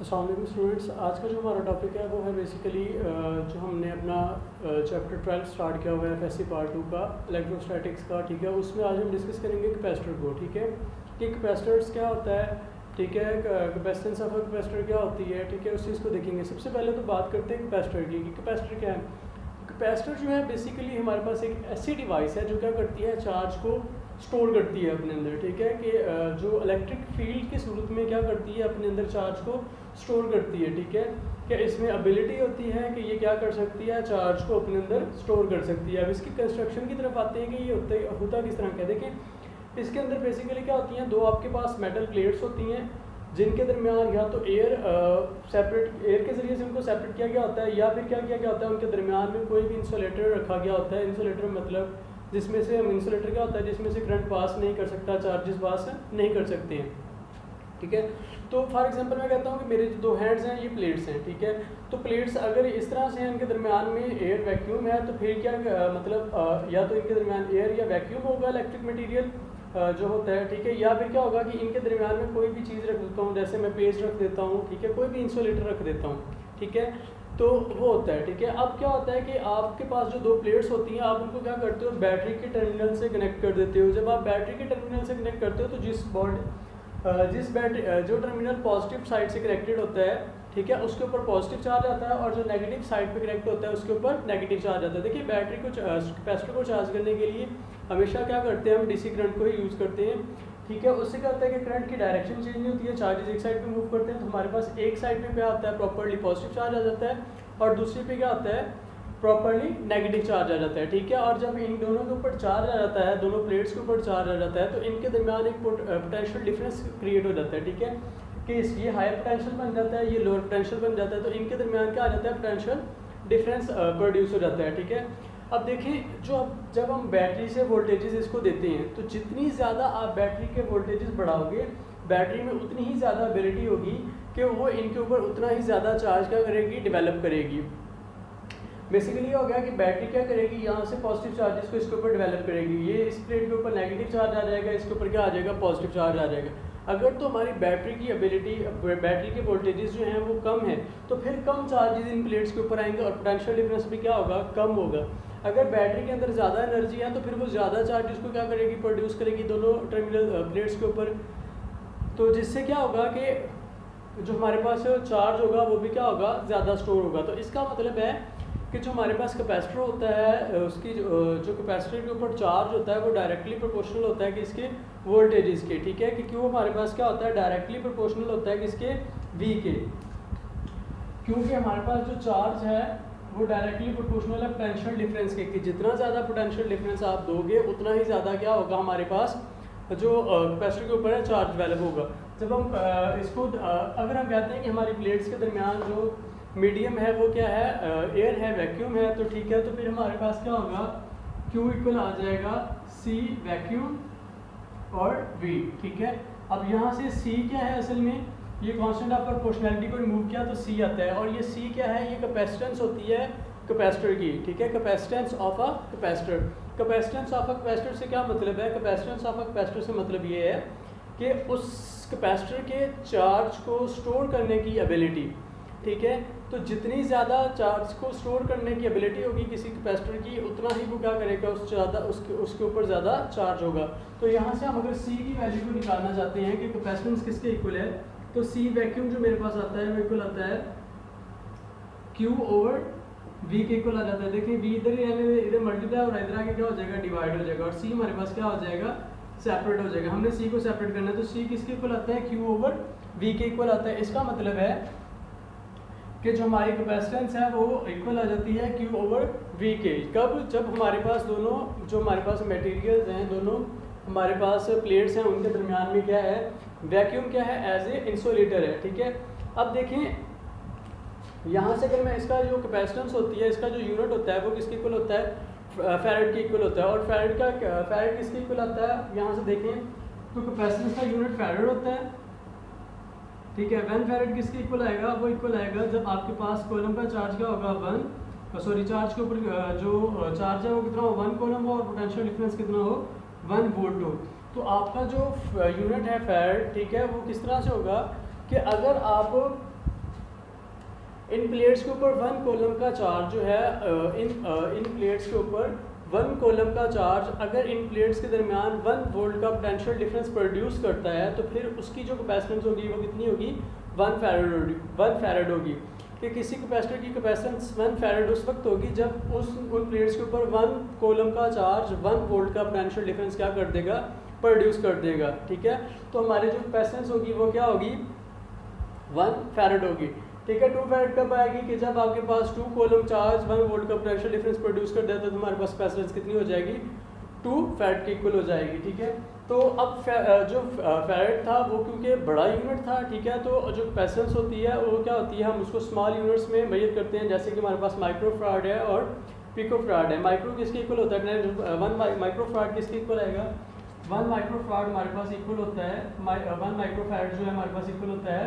अस्सलाम वालेकुम स्टूडेंट्स। आज का जो हमारा टॉपिक है वो है बेसिकली जो हमने अपना चैप्टर 12 स्टार्ट किया हुआ है एफएससी पार्ट 2 का इलेक्ट्रोस्टैटिक्स का। ठीक है, उसमें आज हम डिस्कस करेंगे कैपेसिटर को। ठीक है, कि कैपेसिटर्स क्या होता है, ठीक है, कैपेसिटेंस ऑफ कैपेसिटर क्या होती है। ठीक है, उस चीज़ को देखेंगे। सबसे पहले तो बात करते हैं कैपेसिटर की कि कैपेसिटर क्या है। कैपेसिटर जो है बेसिकली हमारे पास एक ऐसी डिवाइस है जो क्या करती है, चार्ज को स्टोर करती है अपने अंदर। ठीक है, कि जो इलेक्ट्रिक फील्ड की सूरत में क्या करती है, अपने अंदर चार्ज को स्टोर करती है। ठीक है, कि इसमें एबिलिटी होती है कि ये क्या कर सकती है, चार्ज को अपने अंदर स्टोर कर सकती है। अब इसकी कंस्ट्रक्शन की तरफ आते हैं कि ये होता किस तरह का। देखिए इसके अंदर बेसिकली क्या होती हैं, दो आपके पास मेटल प्लेट्स होती हैं जिनके दरमियान या तो एयर सेपरेट के ज़रिए से उनको सेपरेट किया गया होता है, या फिर क्या किया गया होता है, उनके दरमियान में कोई भी इंसुलेटर रखा गया होता है। इंसुलेटर मतलब जिसमें से इंसुलेटर क्या होता है, जिसमें से करंट पास नहीं कर सकता, चार्जेस पास नहीं कर सकते हैं। ठीक है, तो फॉर एग्जांपल मैं कहता हूँ कि मेरे जो दो हैंड्स हैं ये प्लेट्स हैं। ठीक है, तो प्लेट्स अगर इस तरह से हैं, इनके दरमियान में एयर वैक्यूम है, तो फिर क्या मतलब या तो इनके दरमियान एयर या वैक्यूम होगा इलेक्ट्रिक मटेरियल जो होता है। ठीक है, या फिर क्या होगा कि इनके दरमियान में कोई भी चीज़ रख देता हूँ, जैसे मैं पेस्ट रख देता हूँ। ठीक है, कोई भी इंसुलेटर रख देता हूँ। ठीक है, तो वो होता है। ठीक है, अब क्या होता है कि आपके पास जो दो प्लेट्स होती हैं, आप उनको क्या करते हो, बैटरी के टर्मिनल से कनेक्ट कर देते हो। जब आप बैटरी के टर्मिनल से कनेक्ट करते हो तो जिस बैटरी जो टर्मिनल पॉजिटिव साइड से कनेक्टेड होता है, ठीक है, उसके ऊपर पॉजिटिव चार्ज आता है, और जो नेगेटिव साइड पे कनेक्ट होता है उसके ऊपर नेगेटिव चार्ज आता है। देखिए बैटरी को कैपेसिटर को चार्ज करने के लिए हमेशा क्या करते हैं, हम डीसी करंट को ही यूज़ करते हैं। ठीक है, उससे क्या होता है कि करंट की डायरेक्शन चेंज नहीं होती है, चार्जेस एक साइड पे मूव करते हैं, तो हमारे पास एक साइड पे क्या आता है, प्रॉपर्ली पॉजिटिव चार्ज आ जाता है, और दूसरी पे क्या आता है, प्रॉपर्ली नेगेटिव चार्ज आ जाता है। ठीक है, और जब इन दोनों के ऊपर चार्ज आ जाता है, दोनों प्लेट्स के ऊपर चार्ज आ जाता है, तो इनके दरमियान एक पोटेंशियल डिफरेंस क्रिएट हो जाता है। ठीक है, कि ये हायर पोटेंशियल बन जाता है, ये लोअर पोटेंशियल बन जाता है, तो इनके दरमियान क्या आ जाता है, पोटेंशियल डिफरेंस प्रोड्यूस हो जाता है। ठीक है, अब देखिए जब हम बैटरी से वोल्टेजेस इसको देते हैं, तो जितनी ज़्यादा आप बैटरी के वोल्टेजेस बढ़ाओगे, बैटरी में उतनी ही ज़्यादा एबिलिटी होगी कि वो इनके ऊपर उतना ही ज़्यादा चार्ज क्या करेगी, डेवलप करेगी। बेसिकली ये हो गया कि बैटरी क्या करेगी, यहाँ से पॉजिटिव चार्जेस को इसके ऊपर डेवलप करेगी, ये इस प्लेट के ऊपर नेगेटिव चार्ज आ जाएगा, इसके ऊपर क्या आ जाएगा, पॉजिटिव चार्ज आ जाएगा। अगर तो हमारी बैटरी की एबिलिटी, बैटरी के वोल्टेजेस जो हैं वो कम है, तो फिर कम चार्जेस इन प्लेट्स के ऊपर आएंगे और पोटेंशियल डिफरेंस भी क्या होगा, कम होगा। अगर बैटरी के अंदर ज़्यादा एनर्जी है तो फिर वो ज़्यादा चार्जेस को क्या करेगी, प्रोड्यूस करेगी दोनों टर्मिनल प्लेट्स के ऊपर। तो जिससे क्या होगा कि जो हमारे पास चार्ज होगा वो भी क्या होगा, ज़्यादा स्टोर होगा। तो इसका मतलब है कि जो हमारे पास कैपेसिटर होता है, उसकी जो कैपेसिटर के ऊपर चार्ज होता है वो डायरेक्टली प्रोपोर्शनल होता है कि इसके वोल्टेजेस के। ठीक है, कि क्यों हमारे पास क्या होता है, डायरेक्टली प्रोपोर्शनल होता है कि इसके वी के, क्योंकि हमारे पास जो चार्ज है वो डायरेक्टली प्रोपोर्शनल है पोटेंशियल डिफरेंस के, कि जितना ज़्यादा पोटेंशियल डिफरेंस आप दोगे उतना ही ज़्यादा क्या होगा, हमारे पास जो कैपेसिटर के ऊपर है चार्ज डेवलप होगा। जब हम इसको अगर हम कहते हैं कि हमारी प्लेट्स के दरमियान जो मीडियम है वो क्या है, एयर है, वैक्यूम है, तो ठीक है, तो फिर हमारे पास क्या होगा, Q इक्वल आ जाएगा C वैक्यूम और V। ठीक है, अब यहाँ से C क्या है, असल में ये कांस्टेंट ऑफ प्रोपोर्शनैलिटी को रिमूव किया तो C आता है, और ये C क्या है, ये कैपेसिटेंस होती है कैपेसिटर की। ठीक है, capacitance of a capacitor. Capacitance of a capacitor से क्या मतलब है, कैपेसिटेंस ऑफ अ कैपेसिटर से मतलब ये है कि उस कैपेसिटर के चार्ज को स्टोर करने की एबिलिटी। ठीक है, तो जितनी ज़्यादा चार्ज को स्टोर करने की एबिलिटी होगी किसी कैपेसिटर की, उतना ही वो क्या करेगा, उसके ऊपर ज़्यादा चार्ज होगा। तो यहाँ से हम अगर C की वैल्यू को निकालना चाहते हैं कि कैपेसिटेंस किसके इक्वल है, तो C वैक्यूम जो मेरे पास आता है वो इक्वल आता है Q ओवर V के इक्वल आ जाता है। देखिए V इधर ही इधर मल्टीप्लाई और इधर आके क्या हो जाएगा, डिवाइड हो जाएगा, और C हमारे पास क्या हो जाएगा, सेपरेट हो जाएगा। हमने C को सेपरेट करना है, तो C किसके इक्वल आता है, Q ओवर V के इक्वल आता है। इसका मतलब है कि जो हमारी कैपेसिटेंस है वो इक्वल आ जाती है Q ओवर V के। कब, जब हमारे पास दोनों जो हमारे पास मटेरियल्स हैं, दोनों हमारे पास प्लेट्स हैं, उनके दरमियान में क्या है, वैक्यूम क्या है, एज ए इंसुलेटर है। ठीक है, अब देखें यहाँ से अगर मैं इसका जो कैपेसिटेंस होती है, इसका जो यूनिट होता है वो किसके इक्वल होता है, फैरेड के इक्वल होता है, और फैरेड किसके इक्वल आता है, यहाँ से देखें तो कैपेसिटेंस का यूनिट फैरेड होता है। ठीक है, 1 फैरेड किसके इक्वल आएगा, वो इक्वल आएगा जब आपके पास कॉलम का चार्ज क्या होगा, चार्ज के ऊपर जो चार्ज है वो कितना हो, 1 कॉलम हो, और पोटेंशियल डिफरेंस कितना हो, 1 वोल्ट हो। तो आपका जो यूनिट है फैरेड, ठीक है, वो किस तरह से होगा कि अगर आप इन प्लेट्स के ऊपर 1 कॉलम का चार्ज जो है इन प्लेट्स के ऊपर 1 कॉलम का चार्ज अगर इन प्लेट्स के दरमियान 1 वोल्ट का पोटेंशियल डिफरेंस प्रोड्यूस करता है तो फिर उसकी जो कैपेसिटेंस होगी वो कितनी होगी 1 फैराड होगी। कि किसी कैपेसिटर की कैपेसिटेंस 1 फैराड उस वक्त होगी जब उन प्लेट्स के ऊपर 1 कॉलम का चार्ज 1 वोल्ट का पोटेंशियल डिफरेंस क्या कर देगा, प्रोड्यूस कर देगा। ठीक है, तो हमारी जो कैपेसिटेंस होगी वो क्या होगी 1 फैराड होगी। ठीक है, 2 फैराड कब आएगी कि जब आपके पास 2 कॉलम चार्ज 1 वोल्ट का पोटेंशियल डिफरेंस प्रोड्यूस कर देता है तो हमारे पास कैपेसिटेंस कितनी हो जाएगी 2 फैराड के इक्वल हो जाएगी। ठीक है, तो अब जो फैराड था वो क्योंकि बड़ा यूनिट था, ठीक है, तो जो कैपेसिटेंस होती है वो क्या होती है, हम उसको स्मॉल यूनिट्स में मेजर करते हैं। जैसे कि हमारे पास माइक्रो फैराड है और पिको फैराड है। माइक्रो किसके इक्वल होता है, 1 माइक्रो फैराड किसके इक्वल आएगा, 1 माइक्रो फैराड हमारे पास इक्वल होता है 1 माइक्रो फैराड जो है हमारे पास इक्वल होता है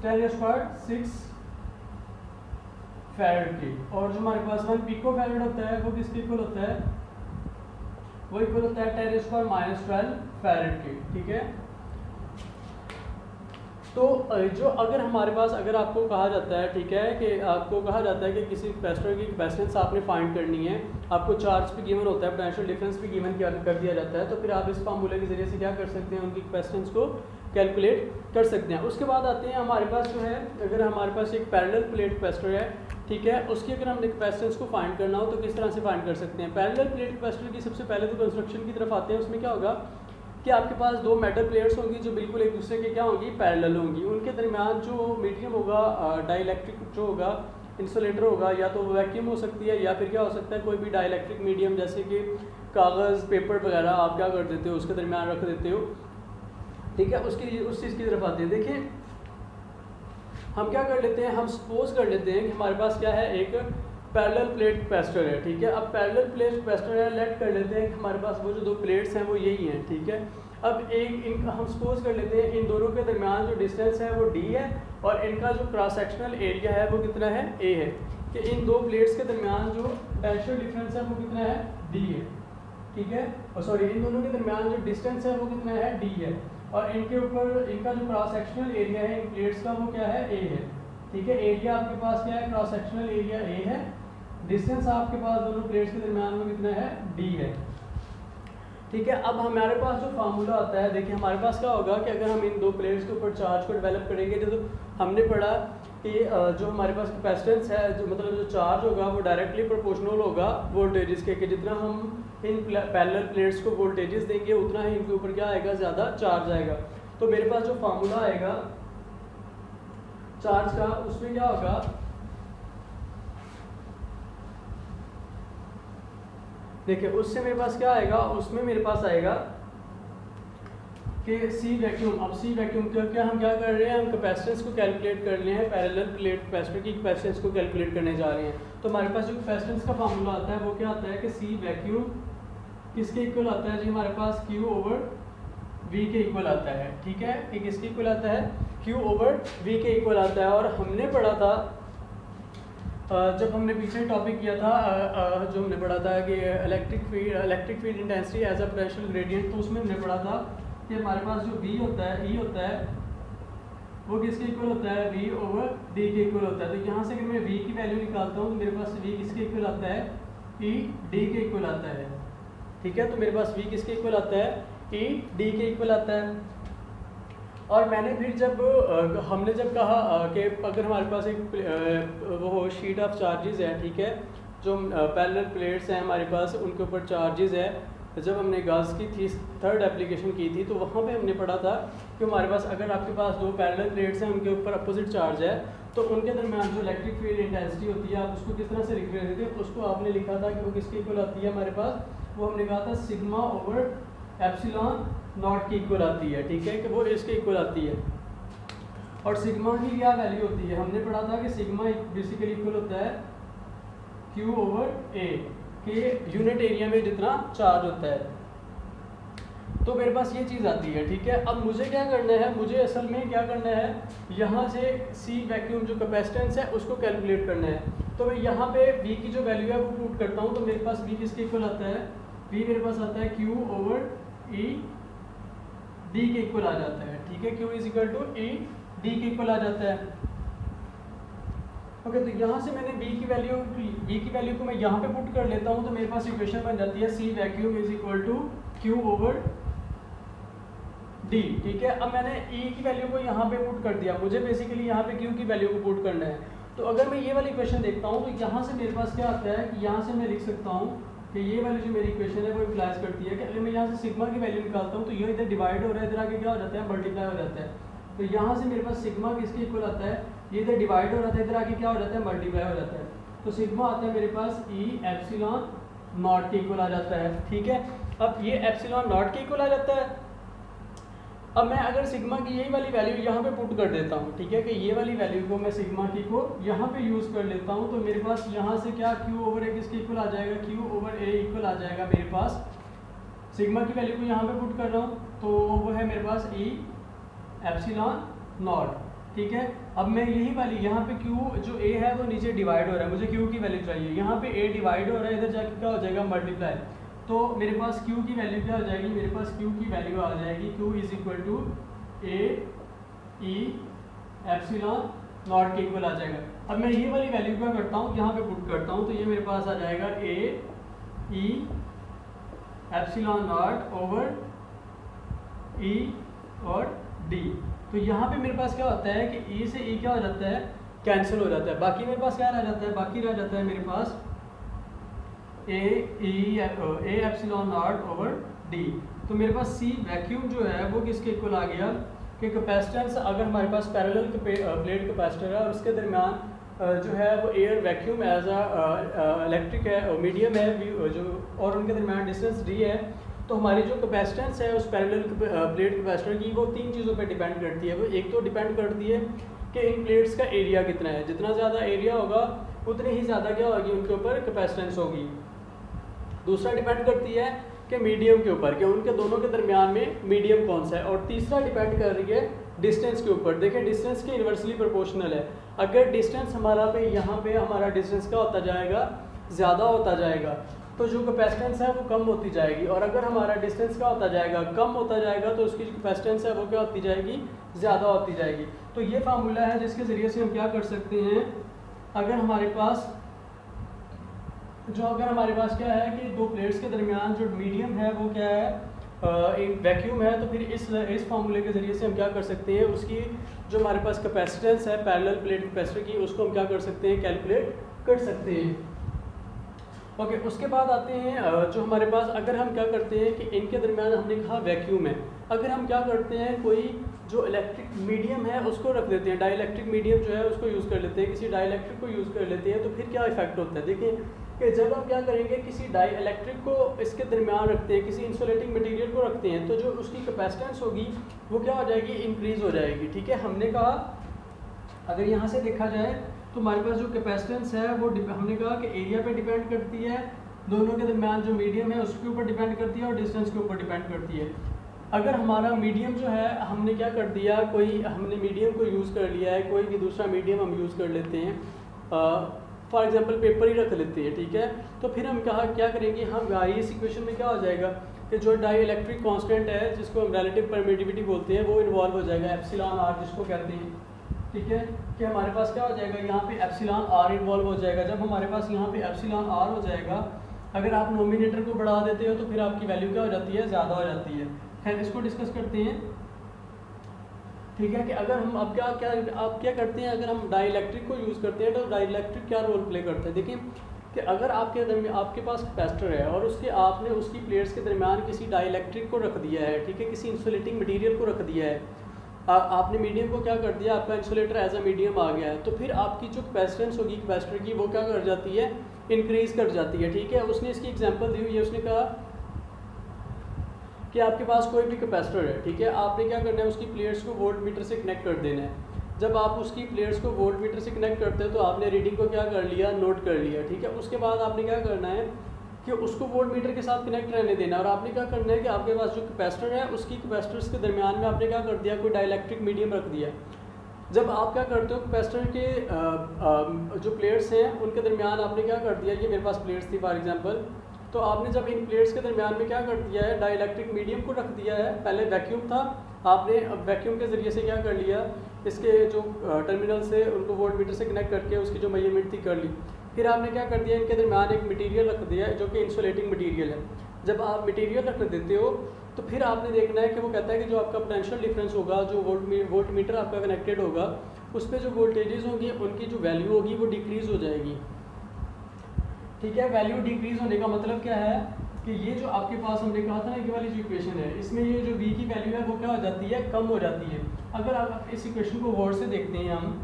10⁻⁶ फैराड की। और जो हमारे पास 1 पिको फैराड होता है वो किसके इक्वल होता है, वो इक्वल होता है 10⁻⁻12 फैराड की। ठीक है, तो जो अगर हमारे पास अगर आपको कहा जाता है, ठीक है, कि आपको कहा जाता है कि किसी कैपेसिटर की कैपेसिटेंस आपने फाइंड करनी है, आपको चार्ज भी गिवन होता है, पोटेंशियल डिफरेंस भी गिवन कर दिया जाता है, तो फिर आप इस फार्मूले के जरिए से क्या कर सकते हैं, उनकी कैपेसिटेंस को कैलकुलेट कर सकते हैं। उसके बाद आते हैं हमारे पास जो है, अगर हमारे पास एक पैरेलल प्लेट कैपेसिटर है, ठीक है, उसकी अगर हमने कैपेसिटेंस को फाइंड करना हो तो किस तरह से फाइंड कर सकते हैं। पैरेलल प्लेट कैपेसिटर की सबसे पहले तो कंस्ट्रक्शन की तरफ आते हैं। उसमें क्या होगा कि आपके पास 2 मेटल प्लेट्स होंगी जो बिल्कुल एक दूसरे के क्या होंगी, पैरेलल होंगी। उनके दरमियान जो मीडियम होगा, डाइलेक्ट्रिक जो होगा, इंसुलेटर होगा, या तो वैक्यूम हो सकती है या फिर क्या हो सकता है कोई भी डाइलेक्ट्रिक मीडियम, जैसे कि कागज़, पेपर वगैरह आप क्या कर देते हो उसके दरमियान रख देते हो। ठीक है, उस चीज़ की तरफ आते हैं। देखिए हम क्या कर लेते हैं, हम सपोज कर लेते हैं कि हमारे पास क्या है, एक पैरेलल प्लेट कैपेसिटर है। ठीक है, अब पैरेलल प्लेट कैपेसिटर है, लेट कर लेते हैं कि हमारे पास वो जो 2 प्लेट्स हैं वो यही हैं। ठीक है, अब इनका हम सपोज कर लेते हैं इन दोनों के दरमियान जो डिस्टेंस है वो d है और इनका जो क्रॉस सेक्शनल एरिया है वो कितना है, a है। कि इन 2 प्लेट्स के दरमियान जो पोटेंशियल डिफरेंस है वो कितना है, d है। ठीक है, और सॉरी इन दोनों के दरमियान जो डिस्टेंस है वो कितना है, d है। और इनके ऊपर इनका जो क्रॉस सेक्शनल एरिया है इन प्लेट्स का वो क्या है, a है। ठीक है, एरिया आपके पास क्या है, क्रॉस सेक्शनल एरिया a है, डिस्टेंस आपके पास दोनों प्लेट्स के दरमियान में कितना है, d है। ठीक है, अब हमारे पास जो फार्मूला आता है, देखिए हमारे पास क्या होगा कि अगर हम इन 2 प्लेट्स के ऊपर चार्ज को डेवलप करेंगे तो हमने पढ़ा कि जो हमारे पास कैपेसिटेंस है, जो मतलब जो चार्ज होगा वो डायरेक्टली प्रोपोर्शनल होगा वोल्टेजेस के, कि जितना हम इन पैरेलल प्लेट्स को वोल्टेजेस देंगे उतना ही इनके ऊपर क्या आएगा, ज़्यादा चार्ज आएगा। तो मेरे पास जो फार्मूला आएगा चार्ज का, उसमें क्या होगा, देखिए उससे मेरे पास क्या आएगा, उसमें मेरे पास आएगा कि सी वैक्यूम। अब सी वैक्यूम क्या हम क्या कर रहे हैं, हम कैपेसिटेंस को कैलकुलेट कर रहे हैं, पैरेलल प्लेट कैपेसिटर की कैपेसिटेंस को कैलकुलेट करने जा रहे हैं। तो हमारे पास जो कैपेसिटेंस का फार्मूला आता है वो क्या आता है कि सी वैक्यूम किसके इक्वल आता है जी, हमारे पास Q/V के इक्वल आता है। ठीक है, कि किसके इक्वल आता है, Q/V के इक्वल आता है। और हमने पढ़ा था जब हमने पीछे टॉपिक किया था, जो हमने पढ़ा था कि electric field intensity as a potential gradient, तो उसमें हमने पढ़ा था कि हमारे पास जो V होता है, E होता है, वो किसके इक्वल होता है, V/D के इक्वल होता है। तो यहाँ से अगर मैं V की वैल्यू निकालता हूँ तो मेरे पास V किसके इक्वल आता है, E/D के इक्वल आता है। ठीक है, तो मेरे पास V किसके इक्वल आता है, E/D के इक्वल आता है। और मैंने फिर जब हमने जब कहा कि अगर हमारे पास एक वो शीट ऑफ चार्जेस है, ठीक है, जो पैरेलल प्लेट्स हैं हमारे पास, उनके ऊपर चार्जेस है, जब हमने गाज की 3rd एप्लीकेशन की थी तो वहाँ पे हमने पढ़ा था कि हमारे पास अगर आपके पास 2 पैरेलल प्लेट्स हैं, उनके ऊपर अपोजिट चार्ज है, तो उनके दरमियान जो इलेक्ट्रिक फील्ड इंटेंसिटी होती है, आप उसको किस तरह से लिख रहे थे, उसको आपने लिखा था कि वो किसके इक्वल आती है हमारे पास, वो हमने कहा था σ/ε0 की इक्वल आती है। ठीक है, कि वो इसके इक्वल आती है। और सिग्मा की क्या वैल्यू होती है, हमने पढ़ा था कि सिग्मा बेसिकली इक्वल होता है Q/A के यूनिट एरिया में जितना चार्ज होता है। तो मेरे पास ये चीज़ आती है। ठीक है, अब मुझे क्या करना है, मुझे असल में क्या करना है, यहाँ से सी वैक्यूम जो कैपेसिटेंस है उसको कैलकुलेट करना है। तो मैं यहाँ पे V की जो वैल्यू है वो पुट करता हूँ, तो मेरे पास V किसके इक्वल आता है, V मेरे पास आता है Q/E/D के इक्वल आ जाता है। ठीक है, Q = E/D के इक्वल आ जाता है। ओके, तो यहाँ से मैंने b की वैल्यू को मैं यहाँ पे पुट कर लेता हूँ, तो मेरे पास इक्वेशन बन जाती है C vacuum is equal to Q over D, ठीक है। अब मैंने E की वैल्यू को यहाँ पे पुट कर दिया, मुझे बेसिकली यहाँ पे Q की वैल्यू को पुट करना है। तो अगर मैं ये वाली इक्वेशन देखता हूँ तो यहाँ से मेरे पास क्या आता है कि यहाँ से मैं लिख सकता हूँ कि ये वाली जो मेरी इक्वेशन है वो इम्प्लाइज करती है कि अगर मैं यहाँ से सिग्मा की वैल्यू निकालता हूँ तो ये इधर डिवाइड हो रहा है, इधर आके क्या हो जाता है, मल्टीप्लाई हो जाता है। तो यहाँ से मेरे पास सिग्मा किसके इक्वल आता है, ये इधर डिवाइड हो रहा था, इधर आके क्या हो जाता है, मल्टीप्लाई हो जाता है। तो सिग्मा आता है मेरे पास E एप्सिलॉन नॉट के इक्वल आ जाता है, ठीक है। अब ये एप्सिलॉन नॉट के इक्वल आ जाता है। अब मैं अगर सिग्मा की यही वाली वैल्यू यहाँ पे पुट कर देता हूँ, ठीक है, कि ये वाली वैल्यू को मैं सिग्मा की को यहाँ पे यूज़ कर लेता हूँ, तो मेरे पास यहाँ से क्या Q ओवर A किसके इक्वल आ जाएगा, Q ओवर A इक्वल आ जाएगा मेरे पास। सिग्मा की वैल्यू को यहाँ पे पुट कर रहा हूँ तो वो है मेरे पास E एप्सिलॉन नॉट, ठीक है। अब मैं यही वाली यहाँ पे Q जो A है वो नीचे डिवाइड हो रहा है, मुझे Q की वैल्यू चाहिए, यहाँ पे A डिवाइड हो रहा है, इधर जाके क्या हो जाएगा, मल्टीप्लाई। तो मेरे पास Q की वैल्यू क्या हो जाएगी, मेरे पास Q की वैल्यू आ जाएगी Q is equal to A E epsilon naught के इक्वल आ जाएगा। अब मैं ये वाली वैल्यू क्या करता हूँ, यहाँ पे पुट करता हूँ, तो ये मेरे पास आ जाएगा A E epsilon not over E और D। तो यहाँ पे मेरे पास क्या होता है कि E से E क्या हो जाता है, कैंसिल हो जाता है, बाकी मेरे पास क्या रह जाता है, बाकी रह जाता है मेरे पास A epsilon not over D। तो मेरे पास C वैक्यूम जो है वो किसके इक्वल आ गया कि कैपेसिटेंस, अगर हमारे पास पैरेलल प्लेट कैपेसिटर है और उसके दरमियान जो है वो एयर वैक्यूम एज इलेक्ट्रिक है, मीडियम है जो, और उनके दरमियान डिस्टेंस D है, तो हमारी जो कैपेसिटेंस है उस पैरेलल प्लेट कैपेसिटर की वो तीन चीज़ों पे डिपेंड करती है। वो एक तो डिपेंड करती है कि इन प्लेट्स का एरिया कितना है, जितना ज़्यादा एरिया होगा उतनी ही ज़्यादा क्या होगी, उनके ऊपर कैपेसिटेंस होगी। दूसरा डिपेंड करती है कि मीडियम के ऊपर, कि उनके दोनों के दरमियान में मीडियम कौन सा है, और तीसरा डिपेंड कर रही है डिस्टेंस के ऊपर। देखिए डिस्टेंस के इन्वर्सली प्रोपोर्शनल है, अगर डिस्टेंस हमारा पे यहाँ पे हमारा डिस्टेंस क्या होता जाएगा, ज़्यादा होता जाएगा, तो जो कैपेसिटेंस है वो कम होती जाएगी, और अगर हमारा डिस्टेंस क्या होता जाएगा, कम होता जाएगा, तो उसकी जो कैपेसिटेंस है वो क्या होती जाएगी, ज़्यादा होती जाएगी। तो ये फार्मूला है जिसके ज़रिए से हम क्या कर सकते हैं, अगर हमारे पास क्या है कि दो प्लेट्स के दरमियान जो मीडियम है वो क्या है, एक वैक्यूम है, तो फिर इस फार्मूले के ज़रिए से हम क्या कर सकते हैं, उसकी जो हमारे पास कैपेसिटेंस है पैरेलल प्लेट कैपेसिटर की, उसको हम क्या कर सकते हैं, कैलकुलेट कर सकते हैं। ओके, उसके बाद आते हैं जो हमारे पास, अगर हम क्या करते हैं कि इनके दरमियान हमने कहा वैक्यूम है, अगर हम क्या करते हैं कोई जो इलेक्ट्रिक मीडियम है उसको रख देते हैं, डाइलेक्ट्रिक मीडियम जो है उसको यूज़ कर लेते हैं, किसी डाइलेक्ट्रिक को यूज़ कर लेते हैं, तो फिर क्या इफेक्ट होता है। देखिए कि जब हम क्या करेंगे, किसी डाइलेक्ट्रिक को इसके दरमियान रखते हैं, किसी इंसुलेटिंग मटेरियल को रखते हैं, तो जो उसकी कैपेसिटेंस होगी वो क्या हो जाएगी, इंक्रीज़ हो जाएगी, ठीक है। हमने कहा अगर यहाँ से देखा जाए तो हमारे पास जो कैपेसिटेंस है वो हमने कहा कि एरिया पे डिपेंड करती है, दोनों के दरमियान जो मीडियम है उसके ऊपर डिपेंड करती है, और डिस्टेंस के ऊपर डिपेंड करती है। अगर हमारा मीडियम जो है, हमने क्या कर दिया, हमने मीडियम को यूज़ कर लिया है, कोई भी दूसरा मीडियम हम यूज़ कर लेते हैं, फॉर एग्जांपल पेपर ही रख लेते हैं, ठीक है। तो फिर हम क्या करेंगे, हम इस इक्वेशन में क्या हो जाएगा कि जो डाई इलेक्ट्रिक कॉन्स्टेंट है जिसको हम रिलेटिव परमिटिविटी बोलते हैं वो इन्वॉल्व हो जाएगा, एप्सिलॉन आर जिसको कहते हैं, ठीक है। कि हमारे पास क्या हो जाएगा, यहाँ पे एप्सिलॉन आर इन्वॉल्व हो जाएगा। जब हमारे पास यहाँ पे एप्सिलॉन आर हो जाएगा, अगर आप नोमिनेटर को बढ़ा देते हो तो फिर आपकी वैल्यू क्या हो जाती है, ज़्यादा हो जाती है। खैर इसको डिस्कस करते हैं, ठीक है। कि अगर हम आप क्या करते हैं, अगर हम डाइलेक्ट्रिक को यूज़ करते हैं तो डाइलेक्ट्रिक क्या रोल प्ले करता है। देखिए कि अगर आपके पास कैपेसिटर है और आपने उसकी प्लेट्स के दरमियान किसी डाइलेक्ट्रिक को रख दिया है, ठीक है, किसी इंसुलेटिंग मटेरियल को रख दिया है, आपने मीडियम को क्या कर दिया, आपका इंसुलेटर एज अ मीडियम आ गया है, तो फिर आपकी जो कैपेसिटेंस होगी कैपेसिटर की वो क्या कर जाती है, इंक्रीज़ कर जाती है, ठीक है। उसने इसकी एग्जांपल दी हुई है, उसने कहा कि आपके पास कोई भी कैपेसिटर है, ठीक है, आपने क्या करना है, उसकी प्लेट्स को वोल्ट मीटर से कनेक्ट कर देना है। जब आप उसकी प्लेट्स को वोल्ट मीटर से कनेक्ट करते हो तो आपने रीडिंग को क्या कर लिया, नोट कर लिया, ठीक है। उसके बाद आपने क्या करना है कि उसको वोल्ट मीटर के साथ कनेक्ट रहने देना, और आपने क्या करना है कि आपके पास जो कैपेसिटर है उसकी कैपेसिटर्स के दरमियान में आपने क्या कर दिया, कोई डाइलेक्ट्रिक मीडियम रख दिया। जब आप क्या करते हो, कैपेसिटर के जो प्लेट्स हैं उनके दरमियान आपने क्या कर दिया, ये मेरे पास प्लेट्स थी फॉर एग्जांपल, तो आपने जब इन प्लेट्स के दरमियान में क्या कर दिया है, डाइलेक्ट्रिक मीडियम को रख दिया है। पहले वैक्यूम था, आपने अब वैक्यूम के ज़रिए से क्या कर लिया, इसके जो टर्मिनल से उनको वोल्टमीटर से कनेक्ट करके उसकी जो मेजरमेंट थी कर ली। फिर आपने क्या कर दिया, इनके दरमियान एक मटेरियल रख दिया है जो कि इंसुलेटिंग मटेरियल है। जब आप मटेरियल रख देते हो तो फिर आपने देखना है कि वो कहता है कि जो आपका पोटेंशियल डिफरेंस होगा, जो वोल्टमीटर आपका कनेक्टेड होगा, उस पर जो वोल्टेजेस होंगी उनकी जो वैल्यू होगी वो डिक्रीज़ हो जाएगी। ठीक है, वैल्यू डिक्रीज़ होने का मतलब क्या है कि ये जो आपके पास हमने कहा था ना, ये वाली जो इक्वेशन है, इसमें ये जो v की वैल्यू है वो क्या हो जाती है, कम हो जाती है। अगर आप इस इक्वेशन को गौर से देखते हैं हम,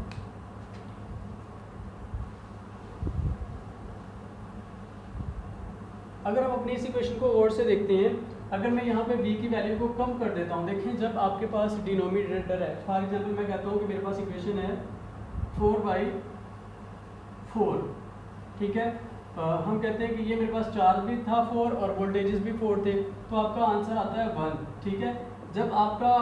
अगर हम अपनी इस इक्वेशन को गौर से देखते हैं, अगर मैं यहाँ पे v की वैल्यू को कम कर देता हूँ, देखें जब आपके पास डिनोमिनेटर है, फॉर एग्जांपल मैं कहता हूँ कि मेरे पास इक्वेशन है 4/4, ठीक है, हम कहते हैं कि ये मेरे पास चार्ज भी था 4 और वोल्टेजेस भी 4 थे, तो आपका आंसर आता है 1। ठीक है, जब आपका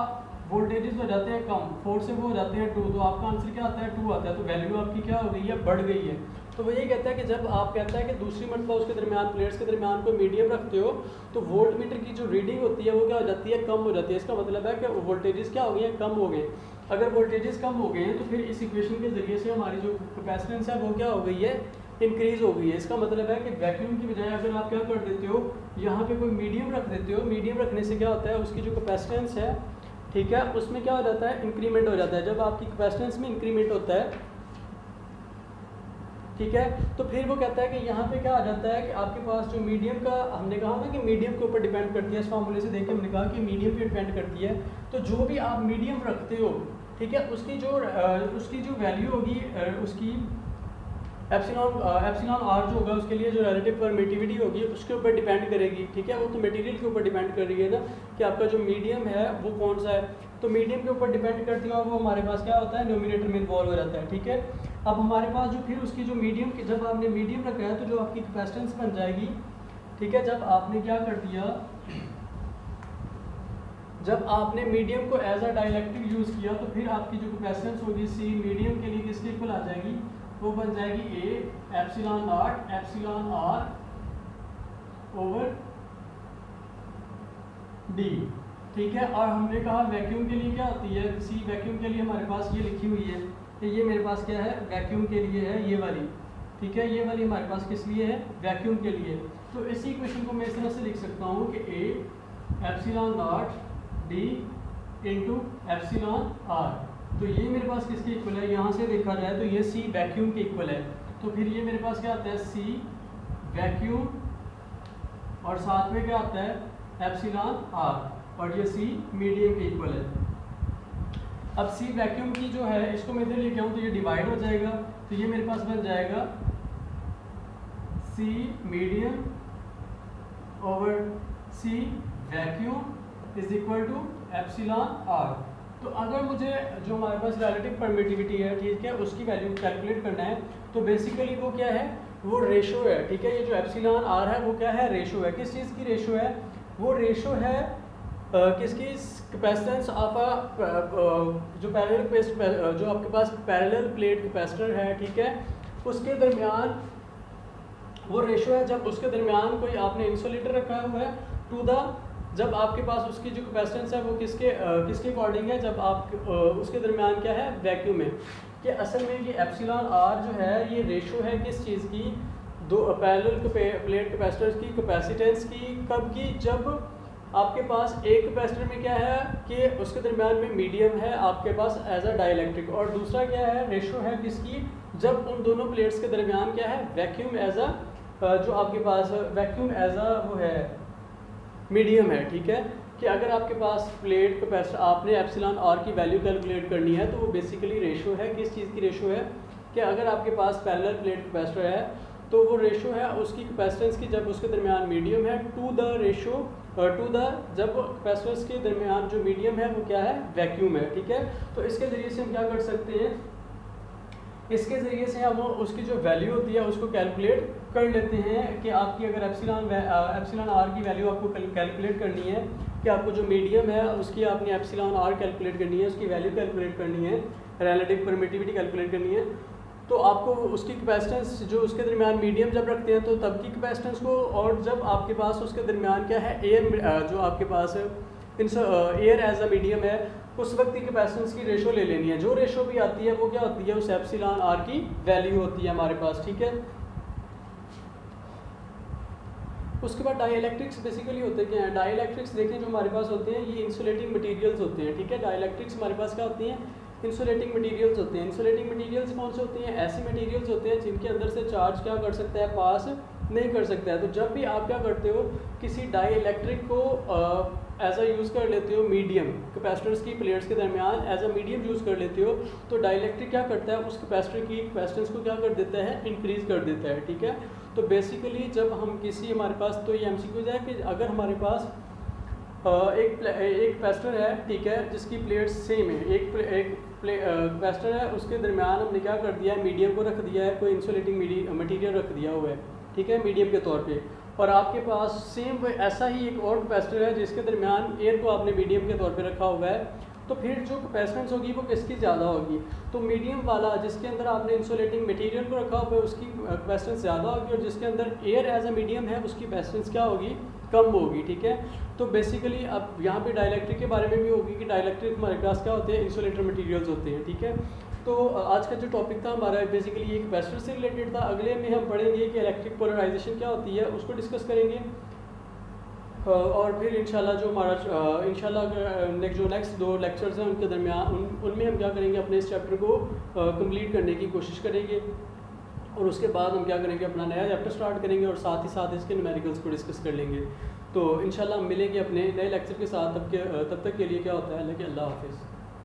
वोल्टेजेस हो जाते हैं कम, 4 से वो हो जाते हैं 2, तो आपका आंसर क्या आता है, 2 आता है। तो वैल्यू आपकी क्या हो गई है, बढ़ गई है। तो वो ये कहता है कि जब आप कहता है कि दूसरी मरतबा उसके दरमियान प्लेट्स के दरमियान कोई मीडियम रखते हो तो वोल्ट मीटर की जो रीडिंग होती है वो क्या हो जाती है, कम हो जाती है। इसका मतलब है कि वोल्टेजेस क्या हो गए हैं, कम हो गए। अगर वोल्टेजेस कम हो गए हैं तो फिर इस इक्वेशन के ज़रिए से हमारी जो कैपेसिटेंस है वो क्या हो गई है, इंक्रीज़ हो गई है। इसका मतलब है कि वैक्यूम की बजाय अगर आप क्या कर देते हो, यहाँ पे कोई मीडियम रख देते हो, मीडियम रखने से क्या होता है, उसकी जो कैपेसिटेंस है, ठीक है, उसमें क्या हो जाता है, इंक्रीमेंट हो जाता है। जब आपकी कैपेसिटेंस में इंक्रीमेंट होता है, ठीक है, तो फिर वो कहता है कि यहाँ पे क्या आ जाता है कि आपके पास जो मीडियम का, हमने कहा ना कि मीडियम के ऊपर डिपेंड करती है, इस फार्मूले से देख के हमने कहा कि मीडियम पे डिपेंड करती है। तो जो भी आप मीडियम रखते हो, ठीक है, उसकी जो वैल्यू होगी, उसकी एप्सिलॉन आर जो होगा उसके लिए जो रिलेटिव परमिटिविटी होगी उसके ऊपर डिपेंड करेगी। ठीक है, वो तो मटेरियल के ऊपर डिपेंड कर रही है ना कि आपका जो मीडियम है वो कौन सा है। तो मीडियम के ऊपर डिपेंड करती है और वो हमारे पास क्या होता है, डिनोमिनेटर में इन्वॉल्व हो जाता है। ठीक है, अब हमारे पास जो फिर उसकी जो मीडियम की, जब आपने मीडियम रखा है तो जो आपकी कैपेसिटेंस बन जाएगी, ठीक है, जब आपने क्या कर दिया, जब आपने मीडियम को एज अ डाइलेक्ट्रिक यूज़ किया तो फिर आपकी जो कैपेसिटेंस होगी सी मीडियम के लिए किसके इक्वल आ जाएगी, वो बन जाएगी A epsilon naught epsilon R over D. ठीक है, और हमने कहा वैक्यूम के लिए क्या होती है, सी वैक्यूम के लिए हमारे पास ये लिखी हुई है कि ये मेरे पास क्या है, वैक्यूम के लिए है ये वाली। ठीक है, ये वाली हमारे पास किस लिए है, वैक्यूम के लिए। तो इसी इक्वेशन को मैं इस तरह से लिख सकता हूँ कि A epsilon naught D into epsilon R. तो ये मेरे पास किसके इक्वल है, यहाँ से देखा जाए तो ये सी वैक्यूम के इक्वल है। तो फिर ये मेरे पास क्या आता है, सी वैक्यूम और साथ में क्या आता है, एप्सिलॉन आर, और ये सी मीडियम के इक्वल है। अब सी वैक्यूम की जो है इसको मैं इधर लेके आऊँ तो ये डिवाइड हो जाएगा, तो ये मेरे पास बन जाएगा C medium over C vacuum is equal to epsilon R. तो अगर मुझे जो हमारे पास रिलेटिव परमिटिविटी है, ठीक है, उसकी वैल्यू कैलकुलेट करना है तो बेसिकली वो क्या है, वो रेशो है। ठीक है, ये जो एप्सिलॉन आर है वो क्या है, रेशो है। किस चीज़ की रेशो है, वो रेशो है किसकी, कैपेसिटेंस ऑफ जो पैरेलल जो आपके पास पैरेलल प्लेट कैपेसिटर है, ठीक है, उसके दरमियान वो रेशो है जब उसके दरमियान कोई आपने इंसुलेटर रखा हुआ है टू द, जब आपके पास उसकी जो कैपेसिटेंस है वो किसके अकॉर्डिंग है, जब आप उसके दरमियान क्या है, वैक्यूम है। कि असल में ये एप्सिलॉन आर जो है ये रेशो है किस चीज़ की, दो पैरेलल प्लेट कैपेसिटर्स की कैपेसिटेंस की, कब की, जब आपके पास एक कैपेसिटर में क्या है कि उसके दरमियान में मीडियम है आपके पास एज अ डाइलेक्ट्रिक, और दूसरा क्या है, रेशो है किसकी, जब उन दोनों प्लेट्स के दरमियान क्या है, वैक्यूम एज अ जो आपके पास वैक्यूम एज अ वो है मीडियम है। ठीक है, कि अगर आपके पास प्लेट कैपेसिटर, आपने एप्सिलॉन आर की वैल्यू कैलकुलेट करनी है तो वो बेसिकली रेशो है, किस चीज़ की रेशो है, कि अगर आपके पास पैरेलल प्लेट कैपेसिटर है तो वो रेशो है उसकी कैपेसिटेंस की जब उसके दरमियान मीडियम है to the ratio to the, जब कैपेसिटर्स के दरमियान जो मीडियम है वो क्या है, वैक्यूम है। ठीक है, तो इसके ज़रिए से हम क्या कर सकते हैं, इसके ज़रिए से हम उसकी जो वैल्यू होती है उसको कैलकुलेट कर लेते हैं कि आपकी अगर एप्सिलॉन आर की वैल्यू आपको कैलकुलेट करनी है, कि आपको जो मीडियम है उसकी आपने एप्सिलॉन आर कैलकुलेट करनी है, उसकी वैल्यू कैलकुलेट करनी है, रिलेटिव परमिटिविटी कैलकुलेट करनी है, तो आपको उसकी कैपेसिटेंस जो उसके दरमियान मीडियम जब रखते हैं तो तब की कैपेसिटेंस को, और जब आपके पास उसके दरमियान क्या है एयर, जो आपके पास एयर एज अ मीडियम है, उस वक्त की कैपेसिटेंस की रेशो ले लेनी है। जो रेशो भी आती है वो क्या होती है, उस एप्सिलॉन आर की वैल्यू होती है हमारे पास, ठीक है। उसके बाद डाइइलेक्ट्रिक्स बेसिकली होते क्या हैं, डाइइलेक्ट्रिक्स देखें जो हमारे पास होते हैं ये इंसुलेटिंग मटेरियल्स होते हैं, ठीक है। डाइइलेक्ट्रिक्स हमारे पास क्या होती हैं, इंसुलेटिंग मटेरियल्स होते हैं। इंसुलेटिंग मटेरियल्स कौन से होते हैं, ऐसे मटेरियल्स होते हैं जिनके अंदर से चार्ज क्या कर सकता है, पास नहीं कर सकता है। तो जब भी आप क्या करते हो, किसी डाइइलेक्ट्रिक को एज अ यूज़ कर लेते हो मीडियम, कैपेसिटर्स की प्लेट्स के दरमियान एज अ मीडियम यूज़ कर लेते हो, तो डाइइलेक्ट्रिक क्या करता है, उस कैपेसिटर की कैपेसिटेंस को क्या कर देता है, इंक्रीज़ कर देता है, ठीक है। तो बेसिकली जब हम किसी, हमारे पास तो ये एमसीक्यूज है कि अगर हमारे पास एक कैपेसिटर है, ठीक है, जिसकी प्लेट्स सेम है, एक कैपेसिटर है, उसके दरमियान हमने क्या कर दिया है, मीडियम को रख दिया है, कोई इंसुलेटिंग मटीरियल रख दिया हुआ है, ठीक है, मीडियम के तौर पे, और आपके पास सेम ऐसा ही एक और कैपेसिटर है जिसके दरमियान एयर को आपने मीडियम के तौर पे रखा हुआ है, तो फिर जो कैपेसिटेंस होगी वो किसकी ज़्यादा होगी, तो मीडियम वाला जिसके अंदर आपने इंसुलेटिंग मटेरियल को रखा हुआ है उसकी कैपेसिटेंस ज़्यादा होगी, और जिसके अंदर एयर एज अ मीडियम है उसकी कैपेसिटेंस क्या होगी, कम होगी, ठीक है। तो बेसिकली अब यहाँ पे डाइइलेक्ट्रिक के बारे में भी होगी कि डाइइलेक्ट्रिक हमारे पास क्या होते हैं, इंसुलेटर मटेरियल्स होते हैं, ठीक है। तो आज का जो टॉपिक था हमारा बेसिकली ये कैपेसिटर से रिलेटेड था। अगले में हम पढ़ेंगे कि इलेक्ट्रिक पोलराइजेशन क्या होती है, उसको डिस्कस करेंगे, और फिर इंशाल्लाह जो हमारा इंशाल्लाह जो नेक्स्ट 2 लेक्चर्स हैं उनके दरमियान उनमें हम क्या करेंगे, अपने इस चैप्टर को कंप्लीट करने की कोशिश करेंगे, और उसके बाद हम क्या करेंगे, अपना नया चैप्टर स्टार्ट करेंगे और साथ ही साथ इसके न्यूमेरिकल्स को डिस्कस कर लेंगे। तो इंशाल्लाह हम मिलेंगे अपने नए लेक्चर के साथ, तब तक के लिए क्या होता है, अल्लाह हाफिज़।